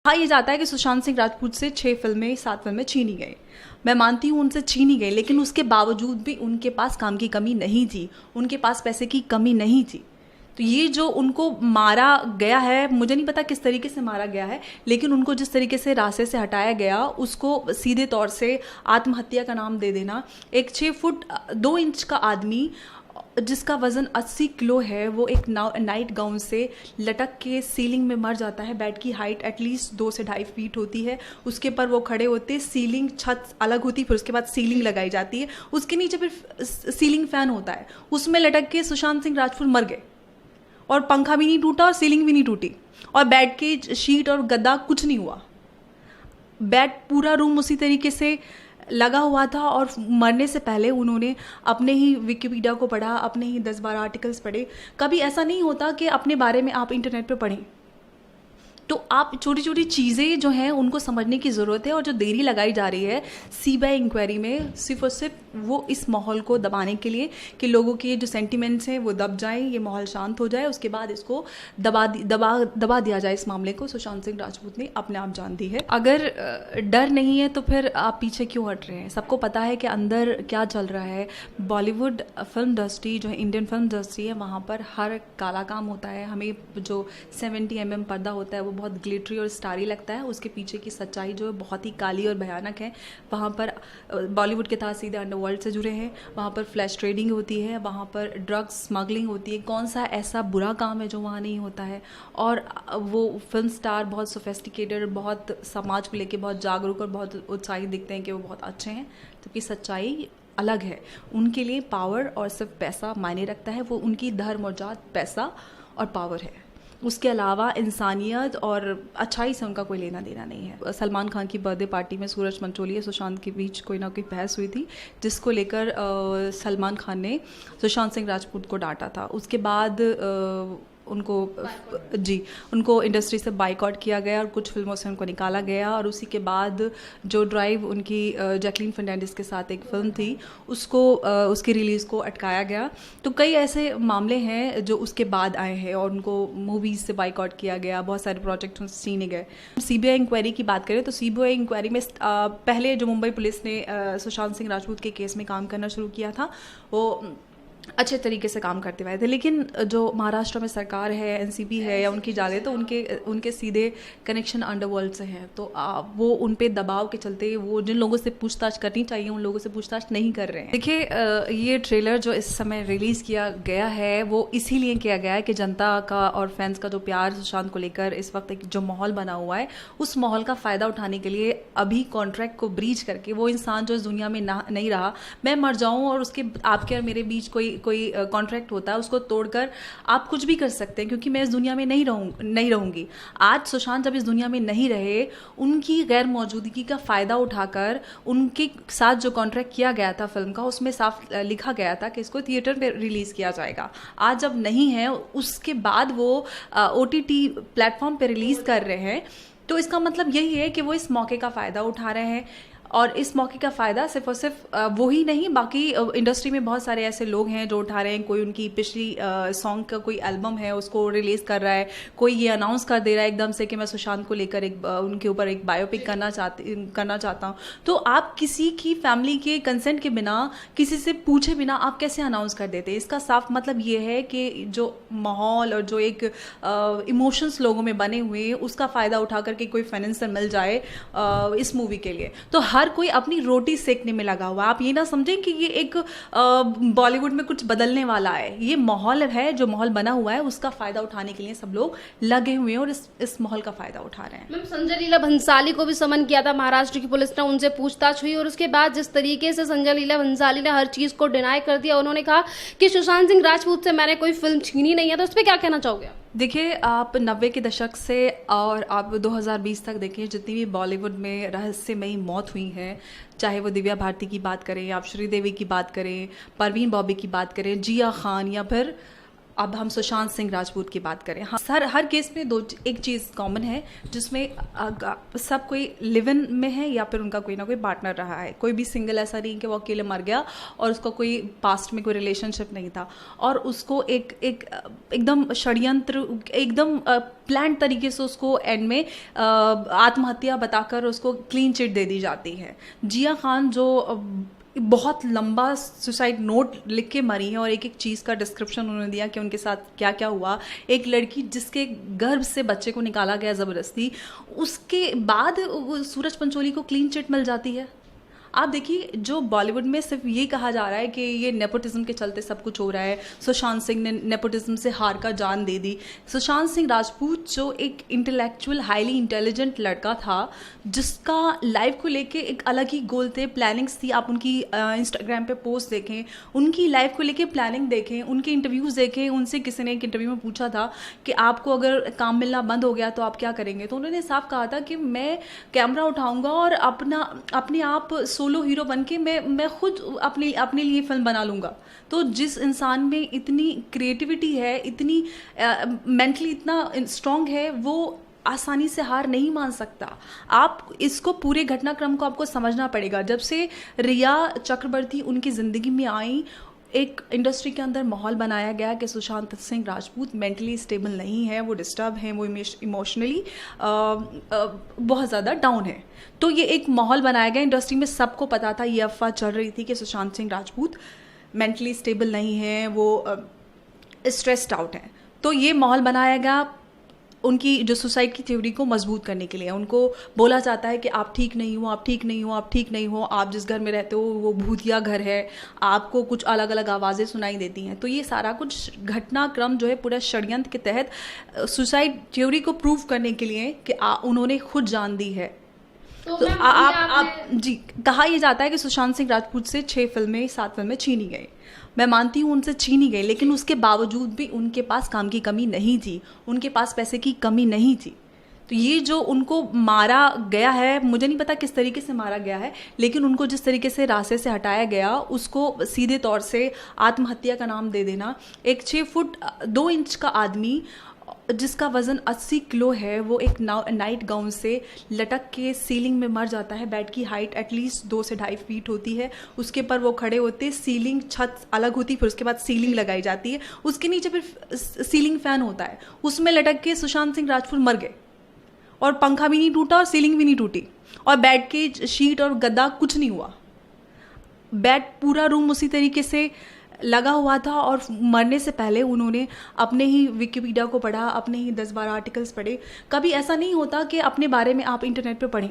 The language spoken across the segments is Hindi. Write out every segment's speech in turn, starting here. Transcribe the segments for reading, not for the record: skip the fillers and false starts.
कहा यह जाता है कि सुशांत सिंह राजपूत से 7 फिल्में छीनी गई। मैं मानती हूँ उनसे छीनी गई, लेकिन उसके बावजूद भी उनके पास काम की कमी नहीं थी, उनके पास पैसे की कमी नहीं थी। तो ये जो उनको मारा गया है, मुझे नहीं पता किस तरीके से मारा गया है, लेकिन उनको जिस तरीके से रास्ते से हटाया गया उसको सीधे तौर से आत्महत्या का नाम दे देना। एक 6 फुट 2 इंच का आदमी जिसका वज़न 80 किलो है, वो एक नाइट गाउन से लटक के सीलिंग में मर जाता है। बेड की हाइट एटलीस्ट 2 से 2.5 फीट होती है, उसके पर वो खड़े होते, सीलिंग छत अलग होती, फिर उसके बाद सीलिंग लगाई जाती है, उसके नीचे फिर सीलिंग फैन होता है, उसमें लटक के सुशांत सिंह राजपूत मर गए और पंखा भी नहीं टूटा और सीलिंग भी नहीं टूटी और बेड की शीट और गद्दा कुछ नहीं हुआ। बेड पूरा रूम उसी तरीके से लगा हुआ था और मरने से पहले उन्होंने अपने ही विकिपीडिया को पढ़ा, अपने ही 10-12 आर्टिकल्स पढ़े। कभी ऐसा नहीं होता कि अपने बारे में आप इंटरनेट पे पढ़ें, तो आप छोटी छोटी चीज़ें जो हैं उनको समझने की ज़रूरत है। और जो देरी लगाई जा रही है सीबीआई इंक्वायरी में, सिर्फ और सिर्फ वो इस माहौल को दबाने के लिए कि लोगों के जो सेंटिमेंट्स हैं वो दब जाएं, ये माहौल शांत हो जाए, उसके बाद इसको दबा दिया जाए इस मामले को। सुशांत सिंह राजपूत ने अपने आप जान दी है। अगर डर नहीं है तो फिर आप पीछे क्यों हट रहे हैं? सबको पता है कि अंदर क्या चल रहा है। बॉलीवुड फिल्म इंडस्ट्री जो है, इंडियन फिल्म इंडस्ट्री है, वहाँ पर हर काला काम होता है। हमें जो 70 mm पर्दा होता है वो बहुत ग्लिटरी और स्टारी लगता है, उसके पीछे की सच्चाई जो है बहुत ही काली और भयानक है। वहाँ पर बॉलीवुड के साथ सीधे अंडरवर्ल्ड से जुड़े हैं, वहाँ पर फ्लैश ट्रेडिंग होती है, वहाँ पर ड्रग्स स्मगलिंग होती है। कौन सा ऐसा बुरा काम है जो वहाँ नहीं होता है? और वो फिल्म स्टार बहुत सोफेस्टिकेटेड, बहुत समाज को लेके बहुत जागरूक और बहुत उत्साही दिखते हैं कि वो बहुत अच्छे हैं, जबकि सच्चाई अलग है। उनके लिए पावर और सिर्फ पैसा मायने रखता है, वो उनकी धर्म और जात पैसा और पावर है। उसके अलावा इंसानियत और अच्छाई से उनका कोई लेना देना नहीं है। सलमान खान की बर्थडे पार्टी में सूरज मंचोली और सुशांत के बीच कोई ना कोई बहस हुई थी, जिसको लेकर सलमान खान ने सुशांत सिंह राजपूत को डांटा था। उसके बाद उनको इंडस्ट्री से बाइकआउट किया गया और कुछ फिल्मों से उनको निकाला गया। और उसी के बाद जो ड्राइव उनकी जैकलीन फर्नांडिस के साथ एक फिल्म थी, उसकी रिलीज़ को अटकाया गया। तो कई ऐसे मामले हैं जो उसके बाद आए हैं और उनको मूवीज़ से बाइकआउट किया गया, बहुत सारे प्रोजेक्ट छीने गए। सीबीआई इंक्वायरी की बात करें तो सीबीआई इंक्वायरी में पहले जो मुंबई पुलिस ने सुशांत सिंह राजपूत के केस में काम करना शुरू किया था, वो अच्छे तरीके से काम करते हुए थे। लेकिन जो महाराष्ट्र में सरकार है, एनसीपी है या उनकी जाले, तो उनके सीधे कनेक्शन अंडरवर्ल्ड से हैं। तो वो उन पे दबाव के चलते वो जिन लोगों से पूछताछ करनी चाहिए उन लोगों से पूछताछ नहीं कर रहे हैं। देखिए, ये ट्रेलर जो इस समय रिलीज़ किया गया है वो इसीलिए किया गया है कि जनता का और फैंस का जो प्यार सुशांत को लेकर इस वक्त एक जो माहौल बना हुआ है, उस माहौल का फ़ायदा उठाने के लिए अभी कॉन्ट्रैक्ट को ब्रीच करके वो इंसान जो इस दुनिया में नहीं रहा, मैं मर जाऊँ और उसके आपके और मेरे बीच कोई कॉन्ट्रैक्ट होता है, उसको तोड़कर आप कुछ भी कर सकते हैं, क्योंकि मैं इस दुनिया में नहीं रहूंगी। आज सुशांत जब इस दुनिया में नहीं रहे, उनकी गैर मौजूदगी का फ़ायदा उठाकर उनके साथ जो कॉन्ट्रैक्ट किया गया था फिल्म का, उसमें साफ लिखा गया था कि इसको थिएटर पे रिलीज़ किया जाएगा। आज जब नहीं है, उसके बाद वो OTT प्लेटफॉर्म पे रिलीज़ कर रहे हैं, तो इसका मतलब यही है कि वो इस मौके का फ़ायदा उठा रहे हैं। और इस मौके का फ़ायदा सिर्फ और सिर्फ वो ही नहीं, बाकी इंडस्ट्री में बहुत सारे ऐसे लोग हैं जो उठा रहे हैं। कोई उनकी पिछली सॉन्ग का कोई एल्बम है उसको रिलीज़ कर रहा है, कोई ये अनाउंस कर दे रहा है एकदम से कि मैं सुशांत को लेकर उनके ऊपर एक बायोपिक करना चाहता हूँ। तो आप किसी की फैमिली के कंसेंट के बिना, किसी से पूछे बिना आप कैसे अनाउंस कर देते हैं? इसका साफ मतलब ये है कि जो माहौल और जो एक इमोशंस लोगों में बने हुए हैं, उसका फ़ायदा उठा करके कोई फाइनेंसर मिल जाए इस मूवी के लिए, तो हर कोई अपनी रोटी सेकने में लगा हुआ है। आप ये ना समझें कि ये एक बॉलीवुड में कुछ बदलने वाला है। ये माहौल है, जो माहौल बना हुआ है उसका फायदा उठाने के लिए सब लोग लगे हुए हैं और इस माहौल का फायदा उठा रहे हैं। मैम, संजय लीला भंसाली को भी समन किया था महाराष्ट्र की पुलिस ने, उनसे पूछताछ हुई और उसके बाद जिस तरीके से संजय लीला भंसाली ने हर चीज को डिनाई कर दिया, उन्होंने कहा कि सुशांत सिंह राजपूत से मैंने कोई फिल्म छीनी नहीं है, तो उस पर क्या कहना चाहोगे? देखिए, आप 90 के दशक से और आप 2020 तक देखिए, जितनी भी बॉलीवुड में रहस्यमयी मौत हुई है, चाहे वो दिव्या भारती की बात करें, आप श्रीदेवी की बात करें, परवीन बॉबी की बात करें, जिया खान, या फिर अब हम सुशांत सिंह राजपूत की बात करें, हाँ, हर केस में एक चीज़ कॉमन है जिसमें सब कोई लिव इन में है या फिर उनका कोई ना कोई पार्टनर रहा है। कोई भी सिंगल ऐसा नहीं कि वो अकेले मर गया और उसका कोई पास्ट में कोई रिलेशनशिप नहीं था और उसको एकदम षड्यंत्र, एकदम प्लान तरीके से उसको एंड में आत्महत्या बताकर उसको क्लीन चिट दे दी जाती है। जिया खान जो बहुत लंबा सुसाइड नोट लिख के मरी है और एक एक चीज़ का डिस्क्रिप्शन उन्होंने दिया कि उनके साथ क्या क्या हुआ। एक लड़की जिसके गर्भ से बच्चे को निकाला गया ज़बरदस्ती, उसके बाद सूरज पंचोली को क्लीन चिट मिल जाती है। आप देखिए, जो बॉलीवुड में सिर्फ ये कहा जा रहा है कि ये नेपोटिज्म के चलते सब कुछ हो रहा है, सुशांत सिंह ने नेपोटिज्म से हार का जान दे दी। सुशांत सिंह राजपूत जो एक इंटेलेक्चुअल, हाईली इंटेलिजेंट लड़का था, जिसका लाइफ को लेके एक अलग ही गोल थे, प्लानिंग्स थी। आप उनकी इंस्टाग्राम पे पोस्ट देखें, उनकी लाइफ को लेके प्लानिंग देखें, उनके इंटरव्यूज़ देखें। उनसे किसी ने एक इंटरव्यू में पूछा था कि आपको अगर काम मिलना बंद हो गया तो आप क्या करेंगे, तो उन्होंने साफ कहा था कि मैं कैमरा उठाऊंगा और अपने आप सोलो हीरो बन के मैं खुद अपने लिए फिल्म बना लूँगा। तो जिस इंसान में इतनी क्रिएटिविटी है, इतनी मेंटली इतना स्ट्रांग है, वो आसानी से हार नहीं मान सकता। आप इसको पूरे घटनाक्रम को आपको समझना पड़ेगा। जब से रिया चक्रवर्ती उनकी ज़िंदगी में आई, एक इंडस्ट्री के अंदर माहौल बनाया गया कि सुशांत सिंह राजपूत मेंटली स्टेबल नहीं है, वो डिस्टर्ब हैं, वो इमोशनली बहुत ज़्यादा डाउन है। तो ये एक माहौल बनाया गया, इंडस्ट्री में सबको पता था, ये अफवाह चल रही थी कि सुशांत सिंह राजपूत मेंटली स्टेबल नहीं है, वो स्ट्रेस्ड आउट हैं। तो ये माहौल बनाया गया उनकी जो सुसाइड की थ्योरी को मजबूत करने के लिए। उनको बोला जाता है कि आप ठीक नहीं हो, आप ठीक नहीं हो, आप ठीक नहीं हो, आप जिस घर में रहते हो वो भूतिया घर है, आपको कुछ अलग अलग आवाज़ें सुनाई देती हैं। तो ये सारा कुछ घटनाक्रम जो है पूरा षड्यंत्र के तहत सुसाइड थ्योरी को प्रूव करने के लिए कि उन्होंने खुद जान दी है। तो आप जी, कहा यह जाता है कि सुशांत सिंह राजपूत से 7 फिल्में छीनी गई। मैं मानती हूँ उनसे छीनी गई, लेकिन उसके बावजूद भी उनके पास काम की कमी नहीं थी, उनके पास पैसे की कमी नहीं थी। तो ये जो उनको मारा गया है, मुझे नहीं पता किस तरीके से मारा गया है, लेकिन उनको जिस तरीके से रास्ते से हटाया गया, उसको सीधे तौर से आत्महत्या का नाम दे देना। एक 6 फुट 2 इंच का आदमी जिसका वज़न 80 किलो है, वो एक नाइट गाउन से लटक के सीलिंग में मर जाता है। बेड की हाइट एटलीस्ट 2 से 2.5 फीट होती है, उसके पर वो खड़े होते, सीलिंग छत अलग होती, फिर उसके बाद सीलिंग लगाई जाती है, उसके नीचे फिर सीलिंग फैन होता है, उसमें लटक के सुशांत सिंह राजपूत मर गए और पंखा भी नहीं टूटा और सीलिंग भी नहीं टूटी और बेड के शीट और गद्दा कुछ नहीं हुआ। बेड पूरा रूम उसी तरीके से लगा हुआ था और मरने से पहले उन्होंने अपने ही विकिपीडिया को पढ़ा, अपने ही 10-12 आर्टिकल्स पढ़े। कभी ऐसा नहीं होता कि अपने बारे में आप इंटरनेट पे पढ़ें।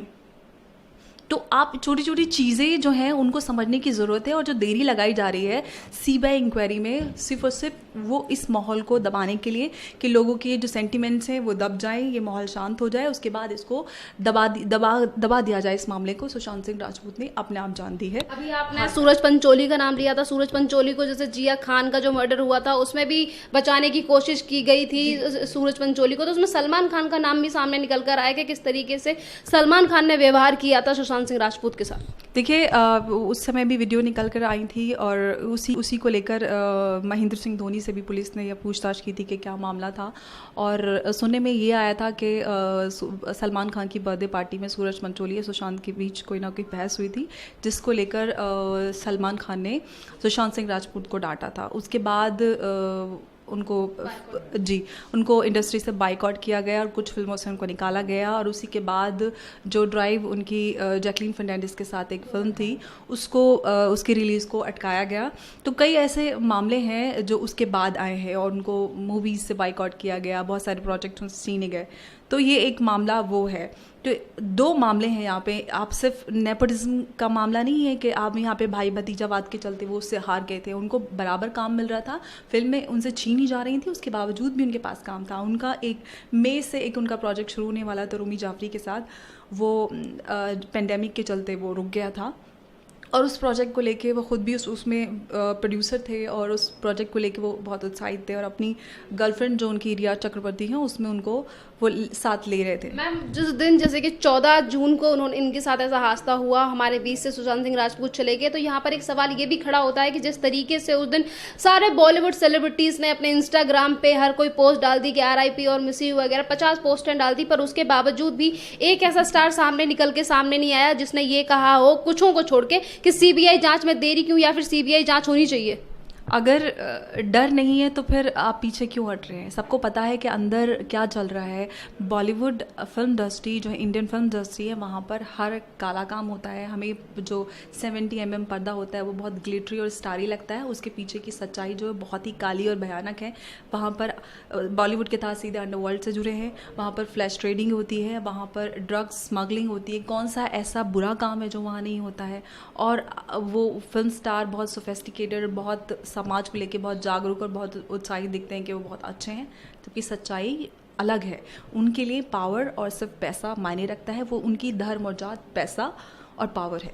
तो आप छोटी छोटी चीज़ें जो हैं उनको समझने की ज़रूरत है। और जो देरी लगाई जा रही है सीबीआई इंक्वायरी में, सिर्फ और सिर्फ वो इस माहौल को दबाने के लिए कि लोगों के जो सेंटिमेंट्स हैं वो दब जाएं, ये माहौल शांत हो जाए, उसके बाद इसको दबा दिया जाए इस मामले को। सुशांत सिंह राजपूत ने अपने आप जान दी है। अभी आपने सूरज पंचोली का नाम लिया था। सूरज पंचोली को जैसे जिया खान का जो मर्डर हुआ था उसमें भी बचाने की कोशिश की गई थी सूरज पंचोली को, तो उसमें सलमान खान का नाम भी सामने निकल कर आया कि किस तरीके से सलमान खान ने व्यवहार किया था सुशांत सिंह राजपूत के साथ। देखिए, उस समय भी वीडियो निकल कर आई थी और उसी को लेकर महेंद्र सिंह धोनी से भी पुलिस ने यह पूछताछ की थी कि क्या मामला था। और सुनने में ये आया था कि सलमान खान की बर्थडे पार्टी में सूरज पंचोली और सुशांत के बीच कोई ना कोई बहस हुई थी, जिसको लेकर सलमान खान ने सुशांत सिंह राजपूत को डांटा था। उसके बाद उनको इंडस्ट्री से बाइकआउट किया गया और कुछ फिल्मों से उनको निकाला गया। और उसी के बाद जो ड्राइव उनकी जैकलीन फर्नांडिस के साथ एक फिल्म थी उसकी रिलीज़ को अटकाया गया। तो कई ऐसे मामले हैं जो उसके बाद आए हैं और उनको मूवीज़ से बाइकआउट किया गया, बहुत सारे प्रोजेक्ट उनसे छीने गए। तो ये एक मामला वो है। तो 2 मामले हैं यहाँ पे। आप सिर्फ नेपोटिज्म का मामला नहीं है कि आप यहाँ पे भाई भतीजावाद के चलते वो उससे हार गए थे, उनको बराबर काम मिल रहा था, फिल्में उनसे छीनी जा रही थी, उसके बावजूद भी उनके पास काम था। उनका एक मई से एक उनका प्रोजेक्ट शुरू होने वाला था रूमी जाफरी के साथ, वो पेंडेमिक के चलते वो रुक गया था और उस प्रोजेक्ट को लेके वो खुद भी उसमें प्रोड्यूसर थे और उस प्रोजेक्ट को लेके वो बहुत उत्साहित थे और अपनी गर्लफ्रेंड जो उनकी रिया चक्रवर्ती हैं उसमें उनको वो साथ ले रहे थे। मैम जिस दिन जैसे कि 14 जून को उन्होंने इनके साथ ऐसा हादसा हुआ, हमारे बीच से सुशांत सिंह राजपूत चले गए, तो यहाँ पर एक सवाल ये भी खड़ा होता है कि जिस तरीके से उस दिन सारे बॉलीवुड सेलिब्रिटीज़ ने अपने इंस्टाग्राम पे हर कोई पोस्ट डाल दी कि RIP और मिस यू वगैरह 50 पोस्टें डाल दी, पर उसके बावजूद भी एक ऐसा स्टार सामने निकल के सामने नहीं आया जिसने ये कहा हो कुछों को छोड़ के कि CBI जांच में देरी क्यों या फिर CBI जांच होनी चाहिए। अगर डर नहीं है तो फिर आप पीछे क्यों हट रहे हैं? सबको पता है कि अंदर क्या चल रहा है। बॉलीवुड फिल्म इंडस्ट्री जो है, इंडियन फिल्म इंडस्ट्री है, वहाँ पर हर काला काम होता है। हमें जो 70 mm पर्दा होता है वो बहुत ग्लिटरी और स्टारी लगता है, उसके पीछे की सच्चाई जो है बहुत ही काली और भयानक है। वहाँ पर बॉलीवुड के साथ सीधे अंडरवर्ल्ड से जुड़े हैं, वहाँ पर फ्लैश ट्रेडिंग होती है, वहाँ पर ड्रग्स स्मगलिंग होती है। कौन सा ऐसा बुरा काम है जो वहाँ नहीं होता है? और वो फिल्म स्टार बहुत सोफेस्टिकेटेड, बहुत समाज को लेके बहुत जागरूक और बहुत उत्साहित दिखते हैं कि वो बहुत अच्छे हैं, जबकि सच्चाई अलग है। उनके लिए पावर और सिर्फ पैसा मायने रखता है। वो उनकी धर्म और जात पैसा और पावर है,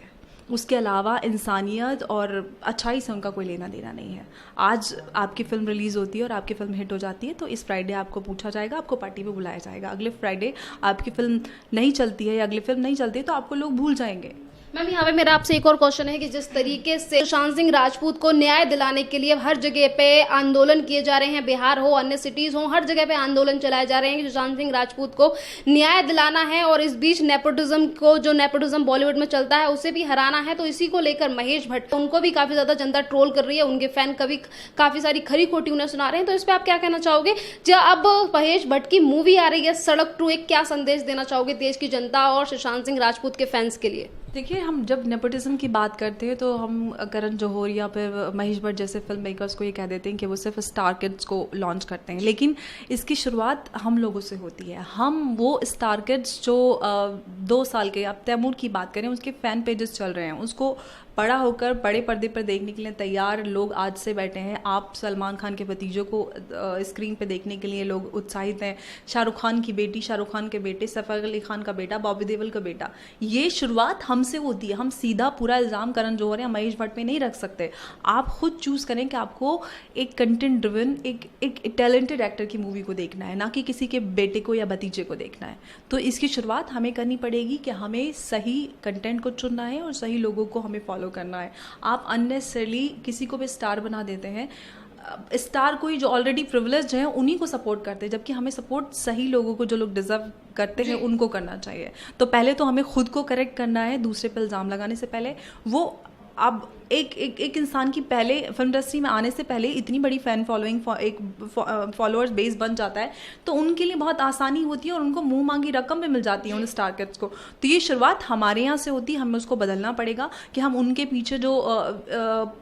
उसके अलावा इंसानियत और अच्छाई से उनका कोई लेना देना नहीं है। आज आपकी फिल्म रिलीज़ होती है और आपकी फिल्म हिट हो जाती है तो इस फ्राइडे आपको पूछा जाएगा, आपको पार्टी पे बुलाया जाएगा। अगले फ्राइडे आपकी फिल्म नहीं चलती है या अगली फिल्म नहीं चलती है तो आपको लोग भूल जाएंगे। मैम यहाँ पे मेरा आपसे एक और क्वेश्चन है कि जिस तरीके से सुशांत सिंह राजपूत को न्याय दिलाने के लिए हर जगह पे आंदोलन किए जा रहे हैं, बिहार हो अन्य सिटीज हो, हर जगह पे आंदोलन चलाए जा रहे हैं कि सुशांत सिंह राजपूत को न्याय दिलाना है और इस बीच नेपोटिज्म को, जो नेपोटिज्म बॉलीवुड में चलता है, उसे भी हराना है। तो इसी को लेकर महेश भट्ट, उनको भी काफी ज्यादा जनता ट्रोल कर रही है, उनके फैन कभी काफी सारी खरी खोटी उन्हें सुना रहे हैं। तो इस पर आप क्या कहना चाहोगे? जब अब महेश भट्ट की मूवी आ रही है सड़क 2, एक क्या संदेश देना चाहोगे देश की जनता और सुशांत सिंह राजपूत के फैंस के लिए? देखिए, हम जब नेपोटिज्म की बात करते हैं तो हम करण जौहर या फिर महेश भट्ट जैसे फिल्म मेकर्स को ये कह देते हैं कि वो सिर्फ स्टार किड्स को लॉन्च करते हैं, लेकिन इसकी शुरुआत हम लोगों से होती है। हम वो स्टार किड्स जो 2 साल के, अब तैमूर की बात करें, उसके फ़ैन पेजेस चल रहे हैं, उसको बड़ा होकर बड़े पर्दे पर देखने के लिए तैयार लोग आज से बैठे हैं। आप सलमान खान के भतीजों को स्क्रीन पे देखने के लिए लोग उत्साहित हैं। शाहरुख खान की बेटी, शाहरुख खान के बेटे, सैफ अली खान का बेटा, बॉबी देओल का बेटा, ये शुरुआत हमसे होती है। हम सीधा पूरा इल्ज़ाम करण जौहर या महेश भट्ट पे नहीं रख सकते। आप खुद चूज़ करें कि आपको एक कंटेंट ड्रिवन, एक टैलेंटेड एक्टर की मूवी को देखना है, ना कि किसी के बेटे को या भतीजे को देखना है। तो इसकी शुरुआत हमें करनी पड़ेगी कि हमें सही कंटेंट को चुनना है और सही लोगों को हमें फॉलो करना है। आप अननेसेसरली किसी को भी स्टार बना देते हैं। स्टार कोई जो ऑलरेडी प्रिविलेज्ड हैं उन्हीं को सपोर्ट करते हैं, जबकि हमें सपोर्ट सही लोगों को, जो लोग डिजर्व करते हैं, उनको करना चाहिए। तो पहले तो हमें खुद को करेक्ट करना है दूसरे पर इल्ज़ाम लगाने से पहले। वो अब एक इंसान की पहले फिल्म इंडस्ट्री में आने से पहले इतनी बड़ी फ़ैन फॉलोइंग, एक फॉलोअर्स बेस बन जाता है तो उनके लिए बहुत आसानी होती है और उनको मुंह मांगी रकम भी मिल जाती है उन स्टार किड्स को। तो ये शुरुआत हमारे यहाँ से होती है, हमें उसको बदलना पड़ेगा कि हम उनके पीछे जो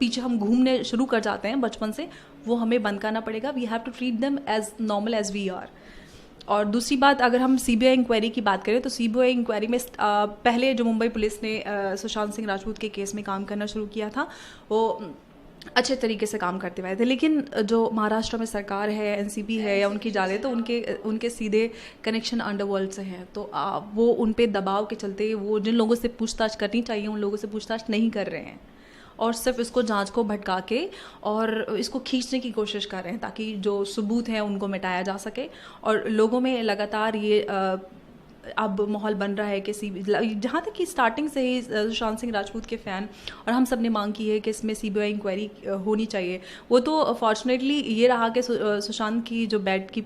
पीछे हम घूमने शुरू कर जाते हैं बचपन से, वो हमें बंद करना पड़ेगा। We have to treat them as normal as we are. और दूसरी बात, अगर हम CBI इंक्वायरी की बात करें तो CBI इंक्वायरी में पहले जो मुंबई पुलिस ने सुशांत सिंह राजपूत के केस में काम करना शुरू किया था, वो अच्छे तरीके से काम करते हुए थे। लेकिन जो महाराष्ट्र में सरकार है, NCP है या उनकी जाले, तो उनके सीधे कनेक्शन अंडरवर्ल्ड से हैं। तो वो उन पे दबाव के चलते वो जिन लोगों से पूछताछ करनी चाहिए उन लोगों से पूछताछ नहीं कर रहे हैं और सिर्फ इसको जांच को भटका के और इसको खींचने की कोशिश कर रहे हैं ताकि जो सबूत हैं उनको मिटाया जा सके। और लोगों में लगातार ये अब माहौल बन रहा है कि जहाँ तक कि स्टार्टिंग से ही सुशांत सिंह राजपूत के फ़ैन और हम सब ने मांग की है कि इसमें CBI इंक्वायरी होनी चाहिए। वो तो फॉर्चुनेटली ये रहा कि सुशांत की जो बेड की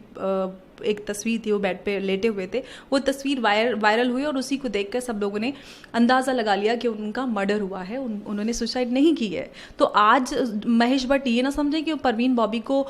एक तस्वीर थी, वो बेड पे लेटे हुए थे, वो तस्वीर वायरल हुई और उसी को देखकर सब लोगों ने अंदाज़ा लगा लिया कि उनका मर्डर हुआ है, उन्होंने सुसाइड नहीं की है। तो आज महेश भट्ट ये ना समझे कि परवीन बॉबी को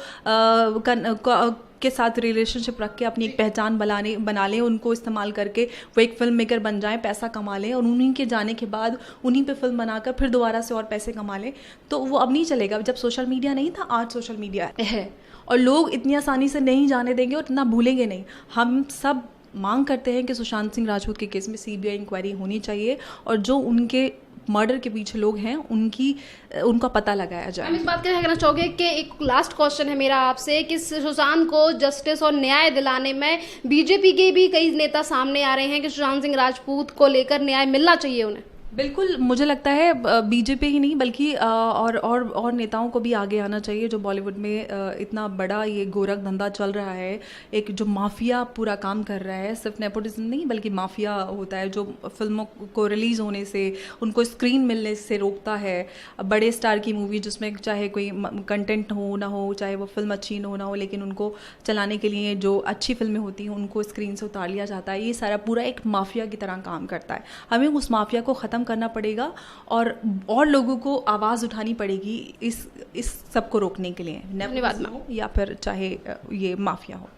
के साथ रिलेशनशिप रख के अपनी एक पहचान बना लें, उनको इस्तेमाल करके वो एक फिल्म मेकर बन जाएं, पैसा कमा लें और उन्हीं के जाने के बाद उन्हीं पे फिल्म बनाकर फिर दोबारा से और पैसे कमा लें। तो वो अब नहीं चलेगा। जब सोशल मीडिया नहीं था, आज सोशल मीडिया है और लोग इतनी आसानी से नहीं जाने देंगे और इतना भूलेंगे नहीं। हम सब मांग करते हैं कि सुशांत सिंह राजपूत के केस में CBI इंक्वायरी होनी चाहिए और जो उनके मर्डर के पीछे लोग हैं उनका पता लगाया जाए। हम इस बात का कहना चाहोगे कि एक लास्ट क्वेश्चन है मेरा आपसे कि सुशांत को जस्टिस और न्याय दिलाने में BJP के भी कई नेता सामने आ रहे हैं कि सुशांत सिंह राजपूत को लेकर न्याय मिलना चाहिए उन्हें। बिल्कुल, मुझे लगता है बीजेपी ही नहीं बल्कि और नेताओं को भी आगे आना चाहिए। जो बॉलीवुड में इतना बड़ा ये गोरख धंधा चल रहा है, एक जो माफिया पूरा काम कर रहा है, सिर्फ नेपोटिज्म नहीं बल्कि माफिया होता है जो फिल्मों को रिलीज़ होने से, उनको स्क्रीन मिलने से रोकता है। बड़े स्टार की मूवी जिसमें चाहे कोई कंटेंट हो ना हो, चाहे वो फिल्म अच्छी ना हो, लेकिन उनको चलाने के लिए जो अच्छी फिल्में होती हैं उनको स्क्रीन से उतार लिया जाता है। ये सारा पूरा एक माफिया की तरह काम करता है। हमें उस माफिया को ख़त्म करना पड़ेगा और लोगों को आवाज़ उठानी पड़ेगी इस सब को रोकने के लिए, धन्यवाद हो या फिर चाहे ये माफिया हो।